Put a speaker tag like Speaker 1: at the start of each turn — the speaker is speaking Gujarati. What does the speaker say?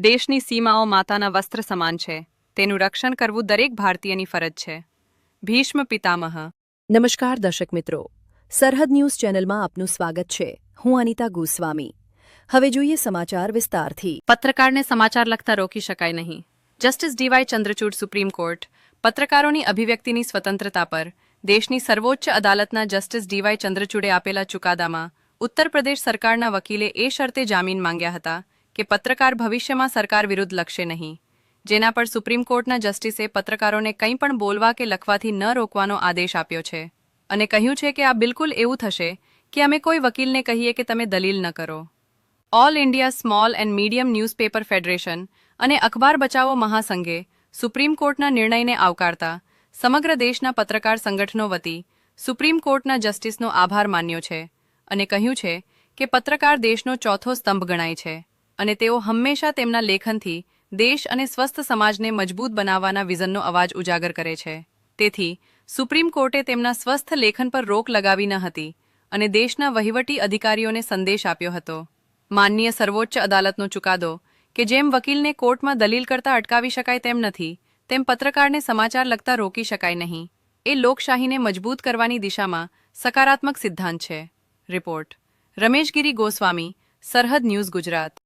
Speaker 1: દેશની સીમાઓ માતાના વસ્ત્ર સમાન છે. તેનું રક્ષણ કરવું દરેક ભારતીયની ફરજ છે. ભીષ્મ પિતામહ.
Speaker 2: નમસ્કાર દર્શક મિત્રો, સરહદ ન્યૂઝ ચેનલમાં આપનું સ્વાગત છે. હું અનિતા ગોસ્વામી. હવે જોઈએ સમાચાર વિસ્તારથી.
Speaker 1: પત્રકારને સમાચાર લખતા રોકી શકાય નહીં. Justice DY Chandrachud. Supreme Court પત્રકારોની અભિવ્યક્તિની સ્વતંત્રતા પર દેશની સર્વોચ્ચ અદાલતના જસ્ટિસ ડીવાય ચંદ્રચૂડે આપેલા ચુકાદામાં ઉત્તર પ્રદેશ સરકારના વકીલે એ શરતે જામીન માંગ્યા હતા કે પત્રકાર ભવિષ્યમાં સરકાર વિરુદ્ધ લખશે નહીં, જેના પર સુપ્રીમ કોર્ટના જસ્ટિસે પત્રકારોને કંઈ પણ બોલવા કે લખવાથી ન રોકવાનો આદેશ આપ્યો છે અને કહ્યું છે કે આ બિલકુલ એવું થશે કે અમે કોઈ વકીલને કહીએ કે તમે દલીલ ન કરો. All India small and medium newspaper federation અને અખબાર બચાવો મહાસંઘે સુપ્રીમ કોર્ટના નિર્ણયને આવકારતા સમગ્ર દેશના પત્રકાર સંગઠનો વતી સુપ્રીમ કોર્ટના જસ્ટિસનો આભાર માન્યો છે અને કહ્યું છે કે પત્રકાર દેશનો ચોથો સ્તંભ ગણાય છે અને તેઓ હંમેશા તેમના લેખનથી દેશ અને સ્વસ્થ સમાજને મજબૂત બનાવવાના વિઝનનો અવાજ ઉજાગર કરે છે. તેથી સુપ્રીમ કોર્ટે તેમના સ્વસ્થ લેખન પર રોક લગાવી ન હતી અને દેશના વહીવટી અધિકારીઓને સંદેશ આપ્યો હતો. માનનીય સર્વોચ્ચ અદાલતનો ચુકાદો કે જેમ વકીલને કોર્ટમાં દલીલ કરતા અટકાવી શકાય તેમ નથી, તેમ પત્રકારને સમાચાર લખતા રોકી શકાય નહીં, એ લોકશાહીને મજબૂત કરવાની દિશામાં સકારાત્મક સિદ્ધાંત છે. રિપોર્ટ રમેશગીરી ગોસ્વામી, સરહદ ન્યૂઝ, ગુજરાત.